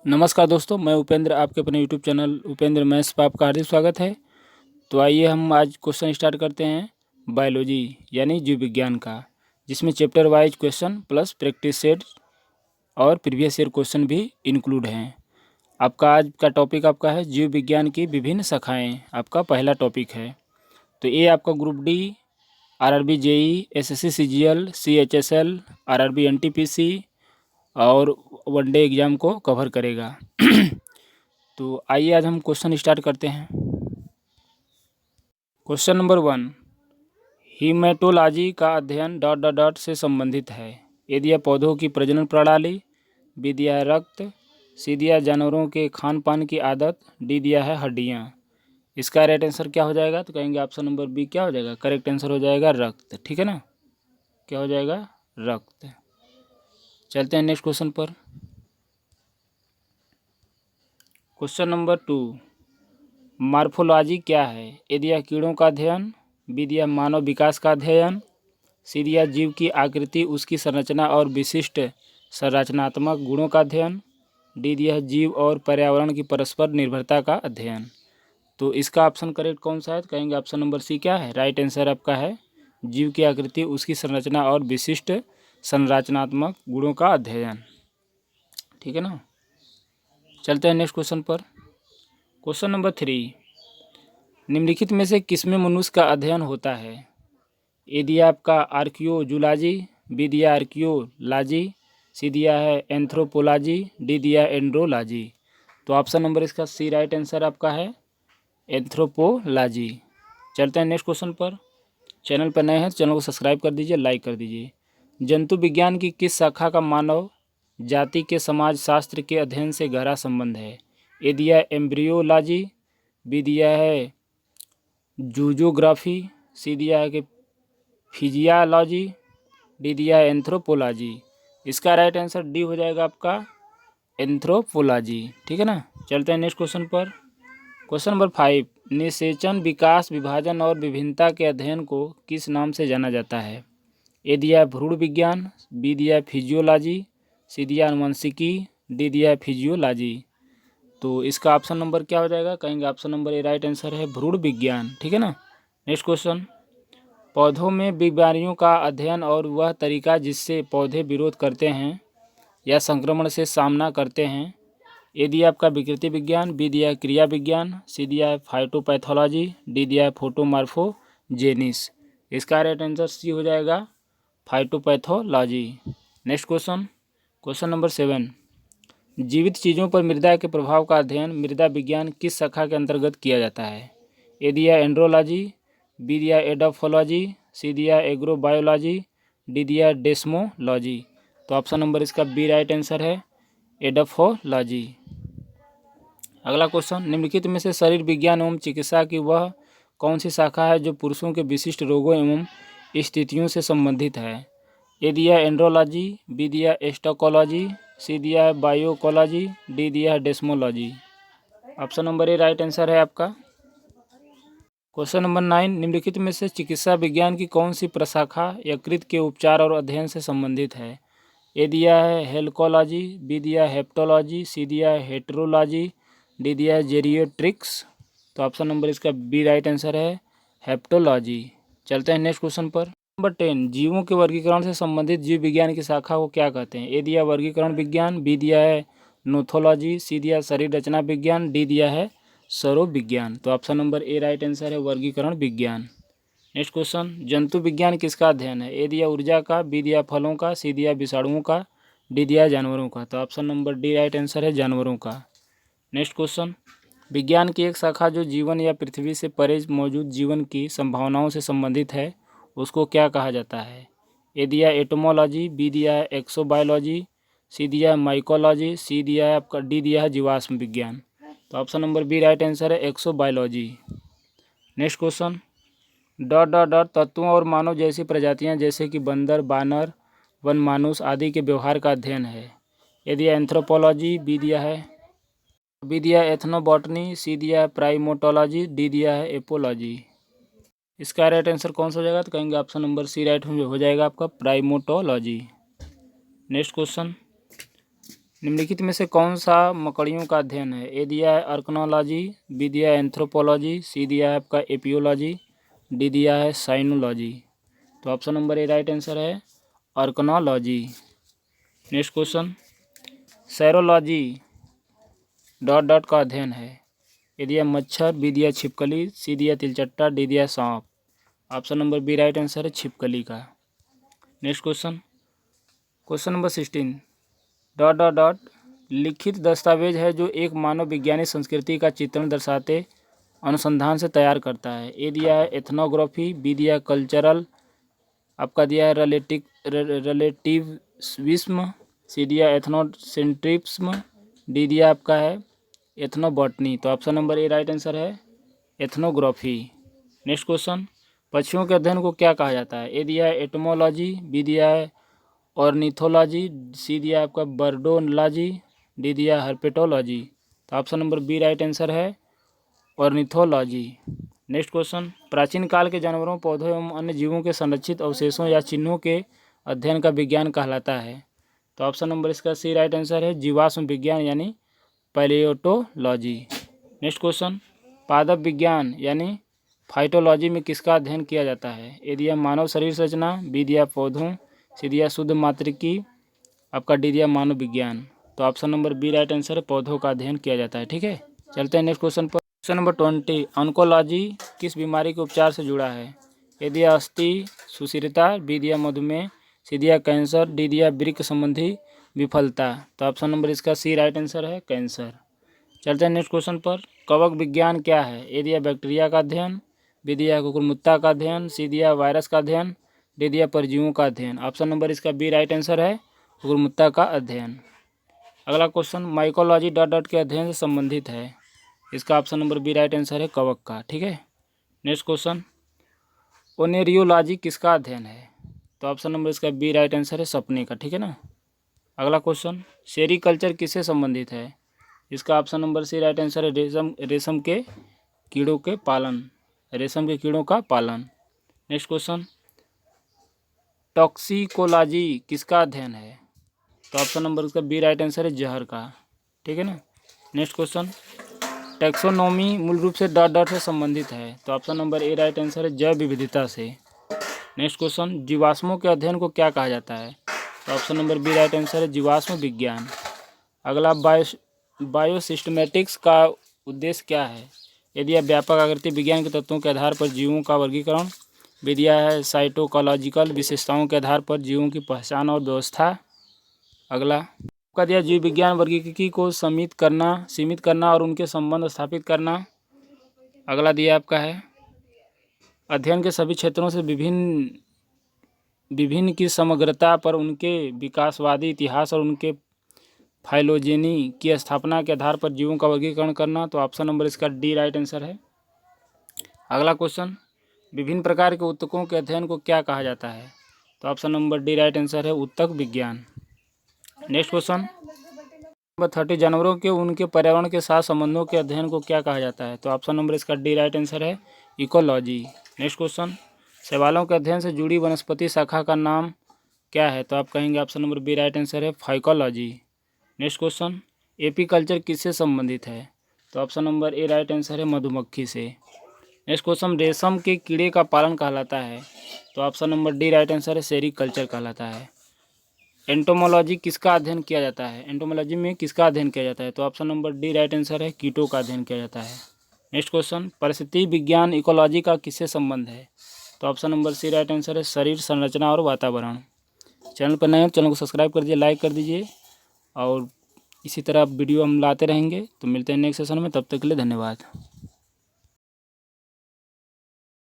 नमस्कार दोस्तों, मैं उपेंद्र आपके अपने यूट्यूब चैनल उपेंद्र मैथ्स पर आपका हार्दिक स्वागत है। तो आइए हम आज क्वेश्चन स्टार्ट करते हैं बायोलॉजी यानी जीव विज्ञान का, जिसमें chapter wise question plus practice set और प्रीवियस ईयर क्वेश्चन भी इंक्लूड हैं। आपका आज का टॉपिक आपका है जीव विज्ञान की विभिन्न शाखाएँ, आपका पहला टॉपिक है। तो ये आपका group D, RRB JE, SSC CGL, CHSL, RRB NTPC और वनडे एग्ज़ाम को कवर करेगा। तो आइए आज हम क्वेश्चन स्टार्ट करते हैं। क्वेश्चन नंबर 1, हीमेटोलॉजी का अध्ययन डॉट डॉट डॉट से संबंधित है। ए दिया पौधों की प्रजनन प्रणाली, बी दिया है रक्त, सी दिया जानवरों के खान पान की आदत, डी दिया है हड्डियाँ। इसका राइट आंसर क्या हो जाएगा? तो कहेंगे ऑप्शन नंबर बी क्या हो जाएगा? करेक्ट आंसर हो जाएगा रक्त। ठीक है ना, क्या हो जाएगा? रक्त। चलते हैं नेक्स्ट क्वेश्चन पर। क्वेश्चन नंबर 2, मॉर्फोलॉजी क्या है? ए दिया कीड़ों का अध्ययन, बी दिया मानव विकास का अध्ययन, सी दिया जीव की आकृति, उसकी संरचना और विशिष्ट संरचनात्मक गुणों का अध्ययन, डी दिया है जीव और पर्यावरण की परस्पर निर्भरता का अध्ययन। तो इसका ऑप्शन करेक्ट कौन सा है? तो कहेंगे ऑप्शन नंबर सी क्या है? राइट आंसर आपका है जीव की आकृति, उसकी संरचना और विशिष्ट संरचनात्मक गुणों का अध्ययन। ठीक है ना, चलते हैं नेक्स्ट क्वेश्चन पर। क्वेश्चन नंबर 3, निम्नलिखित में से किसमें मनुष्य का अध्ययन होता है? ए दिया आपका आर्कियोजूलॉजी, बी दिया आर्कियोलॉजी, सी दिया है एंथ्रोपोलॉजी, डी दिया है एंड्रोलॉजी। तो ऑप्शन नंबर इसका सी राइट आंसर आपका है एंथ्रोपोलॉजी। चलते हैं नेक्स्ट क्वेश्चन पर। चैनल पर नए हैं तो चैनल को सब्सक्राइब कर दीजिए, लाइक कर दीजिए। जंतु विज्ञान की किस शाखा का मानव जाति के समाज शास्त्र के अध्ययन से गहरा संबंध है? ए दिया एम्ब्रियोलॉजी, बी दिया है जूजोग्राफी, सी दिया है कि फिजियालॉजी, डी दिया है एंथ्रोपोलॉजी। इसका राइट आंसर डी हो जाएगा आपका एंथ्रोपोलॉजी। ठीक है ना, चलते हैं नेक्स्ट क्वेश्चन पर। क्वेश्चन नंबर 5, निषेचन, विकास, विभाजन और विभिन्नता के अध्ययन को किस नाम से जाना जाता है? ए दिया है भ्रूण विज्ञान, बी दिया है फिजियोलॉजी, सी दिया है आनुवंशिकी, डी दिया है फिजियोलॉजी। तो इसका ऑप्शन नंबर क्या हो जाएगा? कहेंगे option number A right answer है भ्रूण विज्ञान। ठीक है ना, नेक्स्ट क्वेश्चन, पौधों में बीमारियों का अध्ययन और वह तरीका जिससे पौधे विरोध करते हैं या संक्रमण से सामना करते हैं। ए दिया आपका विकृति विज्ञान, बी दिया है क्रिया विज्ञान, सी दिया है फाइटोपैथोलॉजी, डी दिया है फोटोमार्फोजेनिस। इसका राइट आंसर सी हो जाएगा phytopathology. Next question, question number 7, जीवित चीज़ों पर मृदा के प्रभाव का अध्ययन मृदा विज्ञान किस शाखा के अंतर्गत किया जाता है? ए दिया एंड्रोलॉजी, बी दिया एडोफोलॉजी, सी दिया एग्रोबायोलॉजी, डी दिया डेस्मोलॉजी। तो ऑप्शन नंबर इसका बी राइट आंसर है एडोफोलॉजी। अगला क्वेश्चन, निम्नलिखित में से शरीर विज्ञान एवं चिकित्सा की वह कौन सी शाखा है जो पुरुषों के विशिष्ट रोगों एवं स्थितियों से संबंधित है? ए दिया एंड्रोलॉजी, बी दिया एस्टोकोलॉजी, सी दिया है बायोकोलॉजी, डी दिया है desmology. Option number A right answer है आपका। क्वेश्चन नंबर 9, निम्नलिखित में से चिकित्सा विज्ञान की कौन सी प्रशाखा यकृत के उपचार और अध्ययन से संबंधित है? ए दिया है हेल्कोलॉजी, बी दिया है हेप्टोलॉजी, सी दिया है हेटेरोलॉजी, डी दिया है जेरिएट्रिक्स। तो ऑप्शन नंबर इसका बी राइट आंसर है हेप्टोलॉजी। चलते हैं नेक्स्ट क्वेश्चन पर। नंबर 10, जीवों के वर्गीकरण से संबंधित जीव विज्ञान की शाखा को क्या कहते हैं? ए दिया वर्गीकरण विज्ञान, बी दिया है नोथोलॉजी, सी दिया शरीर रचना विज्ञान, डी दिया है स्वरूप विज्ञान। तो option number A right answer है वर्गीकरण विज्ञान। नेक्स्ट क्वेश्चन, जंतु विज्ञान किसका अध्ययन है? ए दिया ऊर्जा का, बी दिया फलों का, सी दिया विषाणुओं का, डी दिया जानवरों का। तो option number D right answer है जानवरों का। नेक्स्ट क्वेश्चन, विज्ञान की एक शाखा जो जीवन या पृथ्वी से परे मौजूद जीवन की संभावनाओं से संबंधित है उसको क्या कहा जाता है? ए दिया एटोमोलॉजी, बी दिया है एक्सोबायोलॉजी, सी दिया है माइकोलॉजी, सी दिया है आपका डी दिया है जीवाश्म विज्ञान। तो option number B right answer है exobiology. Next question, dot dot dot तत्वों और मानव जैसी प्रजातियां जैसे कि बंदर, बानर, वन मानुष आदि के व्यवहार का अध्ययन है। ए दिया एंथ्रोपोलॉजी, बी दिया है एथनोबॉटनी, सी दिया है प्राइमोटोलॉजी, डी दिया है एपोलॉजी। इसका राइट आंसर कौन सा हो जाएगा? तो कहेंगे ऑप्शन नंबर सी राइट हो जाएगा आपका प्राइमोटोलॉजी। नेक्स्ट क्वेश्चन, निम्नलिखित में से कौन सा मकड़ियों का अध्ययन है? ए दिया है आर्कनोलॉजी, बी दिया है एंथ्रोपोलॉजी, सी दिया है आपका एपियोलॉजी, डी दिया है साइनोलॉजी। तो option number A right answer है arachnology. Next question, serology dot dot का अध्ययन है। ए दिया मच्छर, बी दिया छिपकली, सी दिया तिलचट्टा, डी दिया सांप। Option number B right answer है छिपकली का। Next question, question number 16 dot dot dot लिखित दस्तावेज है जो एक मानव विज्ञानी संस्कृति का चित्रण दर्शाते अनुसंधान से तैयार करता है। ए दिया है एथनोग्राफी, बी दिया है कल्चरल, आपका दिया है रिलेटिविज्म, सी दिया एथनोसेंट्रिज्म, डी दिया आपका है एथनोबॉटनी। तो option number A right answer है एथनोग्राफी। नेक्स्ट क्वेश्चन, पक्षियों के अध्ययन को क्या कहा जाता है? ए दिया है एटमोलॉजी, बी दिया है ऑर्निथोलॉजी, सी दिया आपका बर्डोलॉजी, डी दिया हर्पेटोलॉजी। तो option number B right answer है ऑर्निथोलॉजी। नेक्स्ट क्वेश्चन, प्राचीन काल के जानवरों, पौधों एवं अन्य जीवों के संरक्षित अवशेषों या चिन्हों के अध्ययन का विज्ञान कहलाता है। तो ऑप्शन नंबर इसका सी राइट आंसर है जीवाश्म विज्ञान यानी पैलियोटोलॉजी। नेक्स्ट क्वेश्चन, पादप विज्ञान यानी फाइटोलॉजी में किसका अध्ययन किया जाता है? ए दिया मानव शरीर संरचना, बी दिया पौधों, सी दिया शुद्ध मात्रिकी, आपका डी दिया मानव विज्ञान। तो option number B right answer है पौधों का अध्ययन किया जाता है। ठीक है, चलते हैं नेक्स्ट क्वेश्चन पर। क्वेश्चन नंबर 20, ऑन्कोलॉजी किस बीमारी के उपचार से जुड़ा है? ए दिया अस्थि सुशीरता, बी दिया मधुमेह, सी दिया कैंसर, डी दिया वृक्क संबंधी विफलता। तो ऑप्शन नंबर इसका सी राइट आंसर है कैंसर। चलते हैं नेक्स्ट क्वेश्चन पर। कवक विज्ञान क्या है? ए दिया बैक्टीरिया का अध्ययन, बी दिया कुकुरमुत्ता का अध्ययन, सी दिया वायरस का अध्ययन, डी दिया परजीवियों का अध्ययन। ऑप्शन नंबर इसका बी राइट आंसर है कुकुरमुत्ता का अध्ययन। अगला क्वेश्चन, माइकोलॉजी डॉट डॉट के अध्ययन से संबंधित है। इसका option number B right answer है कवक का। ठीक है, नेक्स्ट क्वेश्चन, ओनेरियोलॉजी किसका अध्ययन है? तो ऑप्शन नंबर इसका बी राइट आंसर है सपने का। ठीक है ना। अगला क्वेश्चन, सेरीकल्चर किससे संबंधित है? इसका option number C right answer है रेशम के कीड़ों के पालन, रेशम के कीड़ों का पालन। नेक्स्ट क्वेश्चन, टॉक्सिकोलॉजी किसका अध्ययन है? तो ऑप्शन नंबर इसका बी राइट आंसर है जहर का। ठीक है ना। नेक्स्ट क्वेश्चन, टैक्सोनॉमी मूल रूप से डॉट डॉट से संबंधित है। तो option number A right answer है जैव विविधता से। नेक्स्ट क्वेश्चन, जीवाश्मों के अध्ययन को क्या कहा जाता है? तो option number B right answer है जीवाश्म विज्ञान। अगला, बायोसिस्टमैटिक्स का उद्देश्य क्या है? यदि यह व्यापक आकृति विज्ञान के तत्वों के आधार पर जीवों का वर्गीकरण, विधिया है साइटोकोलॉजिकल विशेषताओं के आधार पर जीवों की पहचान और व्यवस्था। अगला का दिया जीव विज्ञान वर्गीकृति को सीमित करना और उनके संबंध स्थापित करना। अगला दिया आपका है अध्ययन के सभी क्षेत्रों से विभिन्न की समग्रता पर उनके विकासवादी इतिहास और उनके फाइलोजेनी की स्थापना के आधार पर जीवों का वर्गीकरण करना। तो ऑप्शन नंबर इसका डी राइट आंसर है। अगला क्वेश्चन, विभिन्न प्रकार के ऊतकों के अध्ययन को क्या कहा जाता है? तो option number D right answer है ऊतक विज्ञान। नेक्स्ट क्वेश्चन, नंबर 30, जानवरों के उनके पर्यावरण के साथ संबंधों के अध्ययन को क्या कहा जाता है? तो ऑप्शन नंबर इसका डी राइट आंसर है इकोलॉजी। नेक्स्ट क्वेश्चन, शैवालों के अध्ययन से जुड़ी वनस्पति शाखा का नाम क्या है? तो आप कहेंगे option number B right answer है फाइकोलॉजी। नेक्स्ट क्वेश्चन, एपीकल्चर किससे संबंधित है? तो option number A right answer है मधुमक्खी से। नेक्स्ट क्वेश्चन, रेशम के कीड़े का पालन कहलाता है? तो option number D right answer है सेरीकल्चर कहलाता है। एंटोमोलॉजी किसका अध्ययन किया जाता है? एंटोमोलॉजी में किसका अध्ययन किया जाता है? तो option number D right answer है कीटों का अध्ययन किया जाता है। नेक्स्ट क्वेश्चन, परिस्थिति विज्ञान इकोलॉजी का किससे संबंध है? तो option number C right answer है शरीर संरचना और वातावरण। चैनल पर नए हैं, चैनल को सब्सक्राइब कर दीजिए, लाइक कर दीजिए और इसी तरह वीडियो हम लाते रहेंगे। तो मिलते हैं नेक्स्ट सेशन में, तब तक के लिए धन्यवाद।